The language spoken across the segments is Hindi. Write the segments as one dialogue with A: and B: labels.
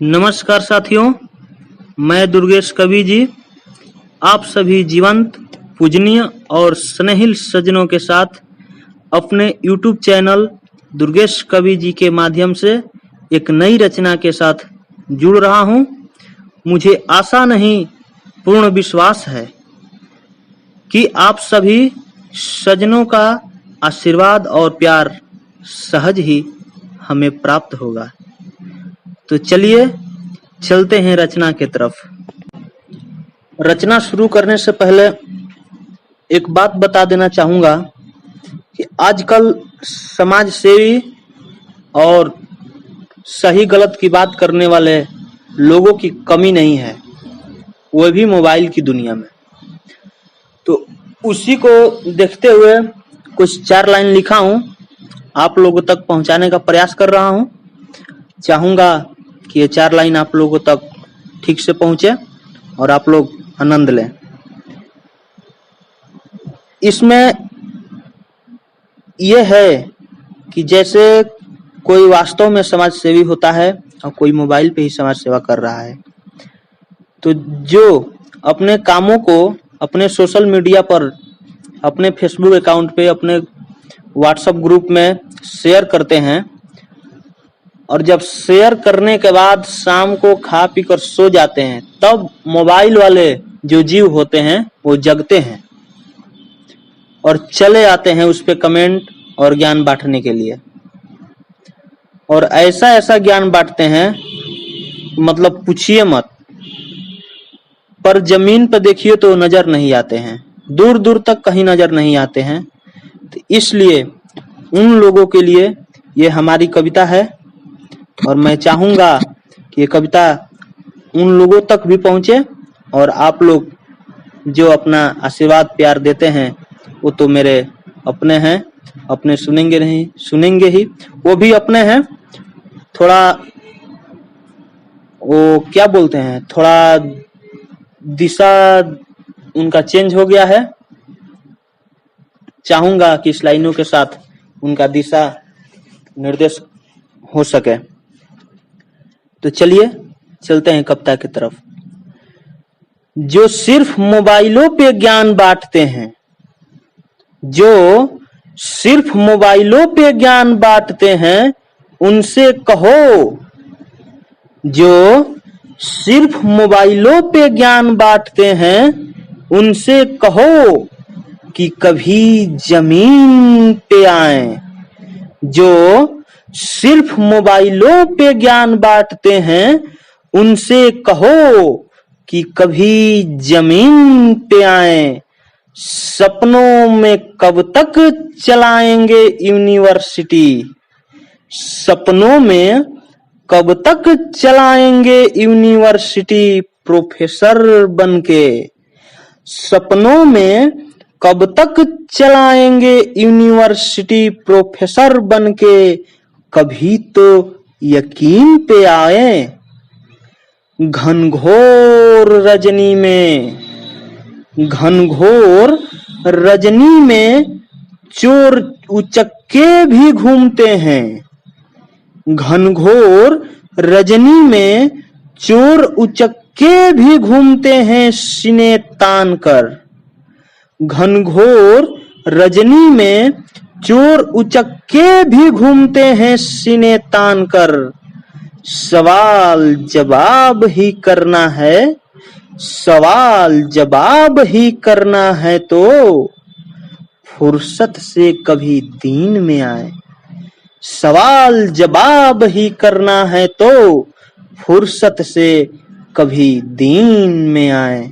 A: नमस्कार साथियों, मैं दुर्गेश कवि जी आप सभी जीवंत, पूजनीय और स्नेहिल सज्जनों के साथ अपने YouTube चैनल दुर्गेश कवि जी के माध्यम से एक नई रचना के साथ जुड़ रहा हूं। मुझे आशा नहीं, पूर्ण विश्वास है कि आप सभी सज्जनों का आशीर्वाद और प्यार सहज ही हमें प्राप्त होगा। तो चलिए चलते हैं रचना की तरफ। रचना शुरू करने से पहले एक बात बता देना चाहूंगा कि आजकल समाज सेवी और सही गलत की बात करने वाले लोगों की कमी नहीं है, वो भी मोबाइल की दुनिया में। तो उसी को देखते हुए कुछ 4 लाइन लिखा हूं, आप लोगों तक पहुंचाने का प्रयास कर रहा हूं। चाहूंगा कि ये 4 लाइन आप लोगों तक ठीक से पहुंचे और आप लोग आनंद लें। इसमें यह है कि जैसे कोई वास्तव में समाज सेवी होता है और कोई मोबाइल पे ही समाज सेवा कर रहा है, तो जो अपने कामों को अपने सोशल मीडिया पर, अपने फेसबुक अकाउंट पे, अपने व्हाट्सएप ग्रुप में शेयर करते हैं और जब शेयर करने के बाद शाम को खा पी कर सो जाते हैं, तब मोबाइल वाले जो जीव होते हैं वो जगते हैं और चले आते हैं उस पे कमेंट और ज्ञान बांटने के लिए। और ऐसा ज्ञान बांटते हैं, मतलब पूछिए मत। पर जमीन पर देखिए तो नजर नहीं आते हैं, दूर दूर तक कहीं नजर नहीं आते हैं। तो इसलिए उन लोगों के लिए ये हमारी कविता है और मैं चाहूंगा कि ये कविता उन लोगों तक भी पहुंचे और आप लोग जो अपना आशीर्वाद प्यार देते हैं वो तो मेरे अपने हैं, अपने सुनेंगे ही, वो भी अपने हैं। थोड़ा वो क्या बोलते हैं, थोड़ा दिशा उनका चेंज हो गया है। चाहूंगा कि इस लाइनों के साथ उनका दिशा निर्देश हो सके। तो चलिए चलते हैं कविता की तरफ। जो सिर्फ मोबाइलों पे ज्ञान बांटते हैं, जो सिर्फ मोबाइलों पे ज्ञान बांटते हैं, उनसे कहो। जो सिर्फ मोबाइलों पे ज्ञान बांटते हैं, उनसे कहो कि कभी जमीन पे आए। जो सिर्फ मोबाइलों पे ज्ञान बांटते हैं, उनसे कहो कि कभी जमीन पे आए। सपनों में कब तक चलाएंगे यूनिवर्सिटी। सपनों में कब तक चलाएंगे यूनिवर्सिटी प्रोफेसर बनके। सपनों में कब तक चलाएंगे यूनिवर्सिटी प्रोफेसर बनके। कभी तो यकीन पे आए। घनघोर रजनी में, घनघोर रजनी में चोर उचक्के भी घूमते हैं। घनघोर रजनी में चोर उचक्के भी घूमते हैं सीने तान कर। घनघोर रजनी में चोर उचक्के भी घूमते हैं सीने तान कर। सवाल जवाब ही करना है, सवाल जवाब ही करना है तो फुर्सत से कभी दीन में आए। सवाल जवाब ही करना है तो फुर्सत से कभी दीन में आए।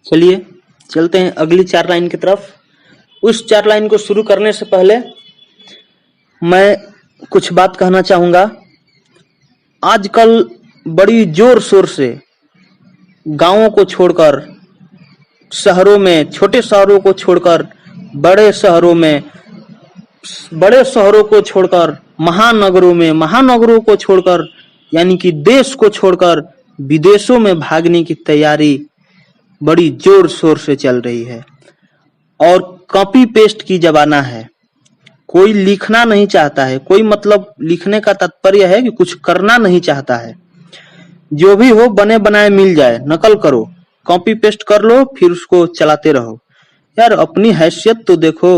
A: चलिए चलते हैं अगली 4 लाइन की तरफ। उस 4 लाइन को शुरू करने से पहले मैं कुछ बात कहना चाहूंगा। आजकल बड़ी जोर शोर से गांवों को छोड़कर शहरों में, छोटे शहरों को छोड़कर बड़े शहरों में, बड़े शहरों को छोड़कर महानगरों में, महानगरों को छोड़कर यानी कि देश को छोड़कर विदेशों में भागने की तैयारी बड़ी जोर शोर से चल रही है और कॉपी पेस्ट की जमाना है। कोई लिखना नहीं चाहता है, कोई मतलब लिखने का तात्पर्य है कि कुछ करना नहीं चाहता है। जो भी हो बने बनाए मिल जाए, नकल करो, कॉपी पेस्ट कर लो, फिर उसको चलाते रहो। यार अपनी हैसियत तो देखो,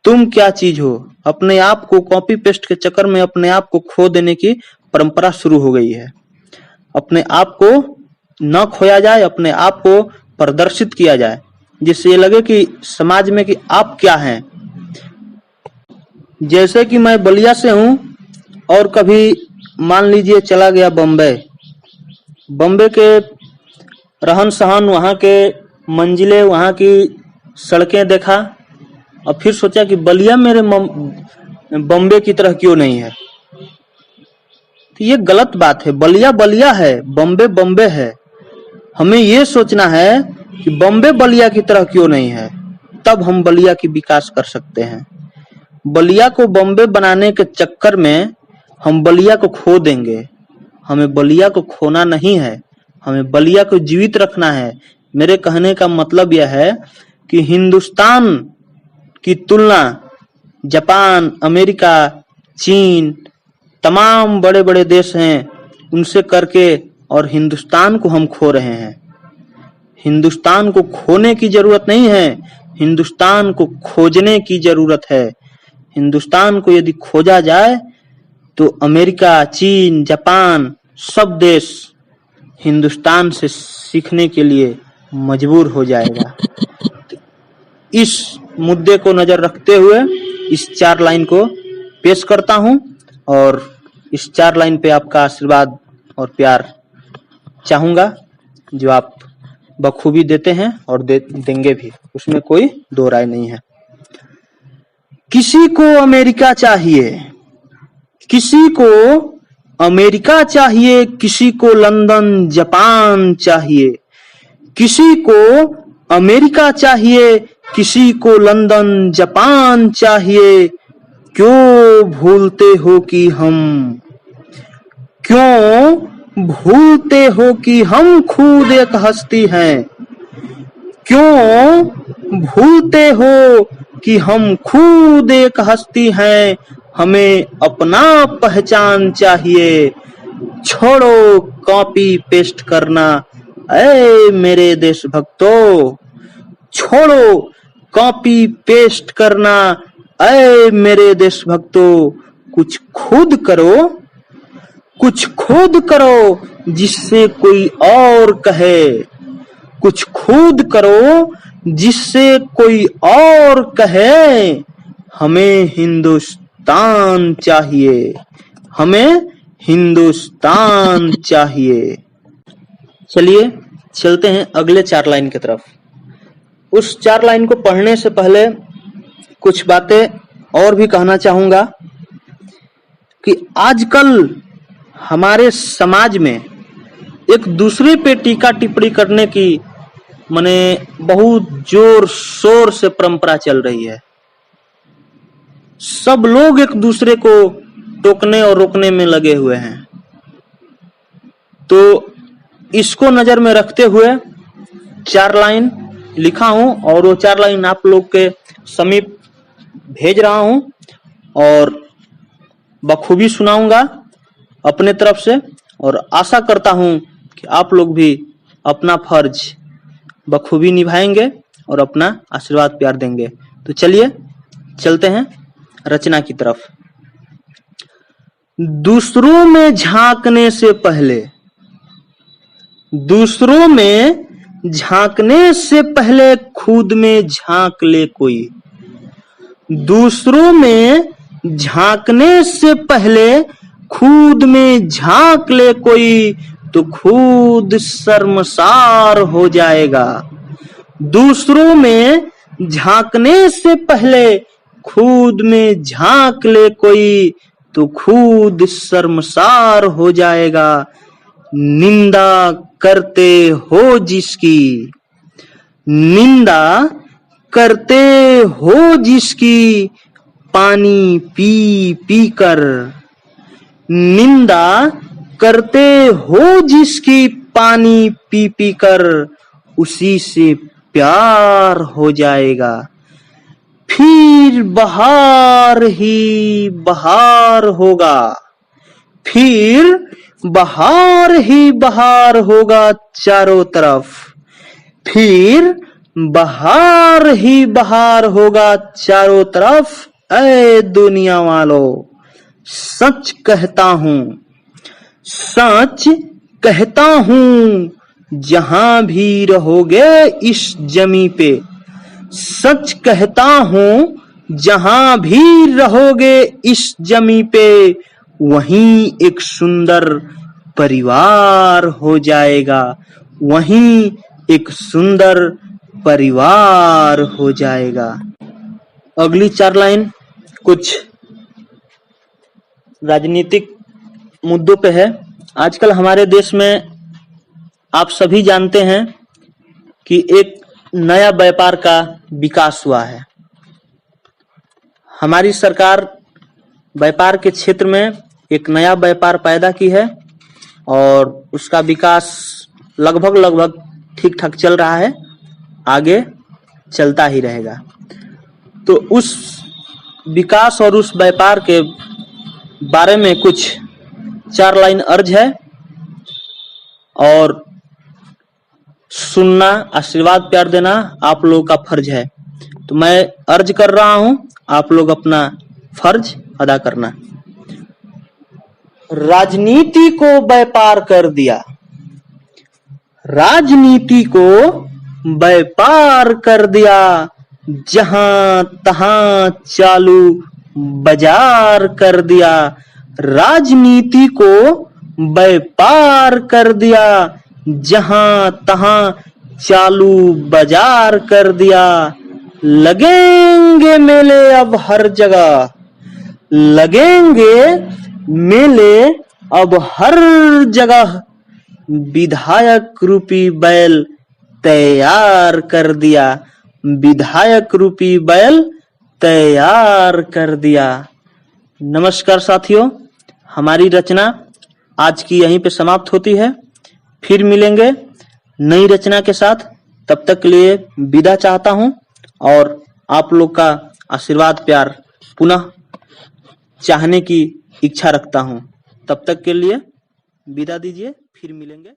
A: तुम क्या चीज हो। अपने आप को कॉपी पेस्ट के चक्कर में अपने आप को खो देने की परंपरा शुरू हो गई है। अपने आप को न खोया जाए, अपने आप को प्रदर्शित किया जाए, जिससे ये लगे कि समाज में कि आप क्या हैं। जैसे कि मैं बलिया से हूं और कभी मान लीजिए चला गया बम्बे के रहन सहन, वहां के मंजिलें, वहां की सड़कें देखा और फिर सोचा कि बलिया मेरे बम्बे की तरह क्यों नहीं है। तो ये गलत बात है। बलिया बलिया है, बम्बे बम्बे है। हमें ये सोचना है कि बम्बे बलिया की तरह क्यों नहीं है, तब हम बलिया की विकास कर सकते हैं। बलिया को बम्बे बनाने के चक्कर में हम बलिया को खो देंगे। हमें बलिया को खोना नहीं है, हमें बलिया को जीवित रखना है। मेरे कहने का मतलब यह है कि हिंदुस्तान की तुलना जापान, अमेरिका, चीन, तमाम बड़े बड़े देश हैं उनसे करके, और हिंदुस्तान को हम खो रहे हैं। हिंदुस्तान को खोने की जरूरत नहीं है, हिंदुस्तान को खोजने की जरूरत है। हिंदुस्तान को यदि खोजा जाए तो अमेरिका, चीन, जापान सब देश हिंदुस्तान से सीखने के लिए मजबूर हो जाएगा। इस मुद्दे को नजर रखते हुए इस 4 लाइन को पेश करता हूं और इस 4 लाइन पे आपका आशीर्वाद और प्यार चाहूंगा, जो आप बखूबी देते हैं और देंगे भी, उसमें कोई दो राय नहीं है। किसी को अमेरिका चाहिए, किसी को अमेरिका चाहिए, किसी को लंदन जापान चाहिए, किसी को अमेरिका चाहिए, किसी को लंदन जापान चाहिए। क्यों भूलते हो कि हम, क्यों भूलते हो कि हम खुद एक हस्ती हैं। क्यों भूलते हो कि हम खुद एक हस्ती हैं। हमें अपना पहचान चाहिए। छोड़ो कॉपी पेस्ट करना ऐ मेरे देशभक्तों, छोड़ो कॉपी पेस्ट करना ऐ मेरे देशभक्तों। कुछ खुद करो, कुछ खुद करो जिससे कोई और कहे। कुछ खुद करो जिससे कोई और कहे। हमें हिंदुस्तान चाहिए, हमें हिंदुस्तान चाहिए। चलिए चलते हैं अगले 4 लाइन की तरफ। उस 4 लाइन को पढ़ने से पहले कुछ बातें और भी कहना चाहूंगा कि आजकल हमारे समाज में एक दूसरे पे टीका टिप्पणी करने की माने बहुत जोर शोर से परंपरा चल रही है। सब लोग एक दूसरे को टोकने और रोकने में लगे हुए हैं। तो इसको नजर में रखते हुए 4 लाइन लिखा हूं और वो 4 लाइन आप लोग के समीप भेज रहा हूं और बखूबी सुनाऊंगा अपने तरफ से, और आशा करता हूं कि आप लोग भी अपना फर्ज बखूबी निभाएंगे और अपना आशीर्वाद प्यार देंगे। तो चलिए चलते हैं रचना की तरफ। दूसरों में झांकने से पहले, दूसरों में झांकने से पहले खुद में झांक ले कोई। दूसरों में झांकने से पहले खुद में झांक ले कोई, तो खुद शर्मसार हो जाएगा। दूसरों में झांकने से पहले खुद में झांक ले कोई, तो खुद शर्मसार हो जाएगा। निंदा करते हो जिसकी, निंदा करते हो जिसकी, पानी पी पी कर। निंदा करते हो जिसकी, पानी पी पी कर, उसी से प्यार हो जाएगा। फिर बहार ही बहार होगा, फिर बहार ही बहार होगा चारों तरफ, फिर बहार ही बहार होगा चारों तरफ। ऐ दुनिया वालों, सच कहता हूँ, सच कहता हूँ, जहां भी रहोगे इस जमी पे, सच कहता हूँ, जहां भी रहोगे इस जमी पे, वहीं एक सुंदर परिवार हो जाएगा, वहीं एक सुंदर परिवार हो जाएगा। अगली 4 लाइन कुछ राजनीतिक मुद्दों पे है। आजकल हमारे देश में आप सभी जानते हैं कि एक नया व्यापार का विकास हुआ है। हमारी सरकार व्यापार के क्षेत्र में एक नया व्यापार पैदा की है और उसका विकास लगभग ठीक ठाक चल रहा है, आगे चलता ही रहेगा। तो उस विकास और उस व्यापार के बारे में कुछ 4 लाइन अर्ज है और सुनना, आशीर्वाद प्यार देना आप लोगों का फर्ज है। तो मैं अर्ज कर रहा हूं, आप लोग अपना फर्ज अदा करना। राजनीति को व्यापार कर दिया, राजनीति को व्यापार कर दिया, जहां तहां चालू बाजार कर दिया, राजनीति को व्यापार कर दिया, जहां तहां चालू बाजार कर दिया। लगेंगे मेले अब हर जगह, लगेंगे मेले अब हर जगह, विधायक रूपी बैल तैयार कर दिया, विधायक रूपी बैल तैयार कर दिया। नमस्कार साथियों, हमारी रचना आज की यहीं पे समाप्त होती है। फिर मिलेंगे नई रचना के साथ, तब तक के लिए विदा चाहता हूं और आप लोग का आशीर्वाद प्यार पुनः चाहने की इच्छा रखता हूं। तब तक के लिए विदा दीजिए, फिर मिलेंगे।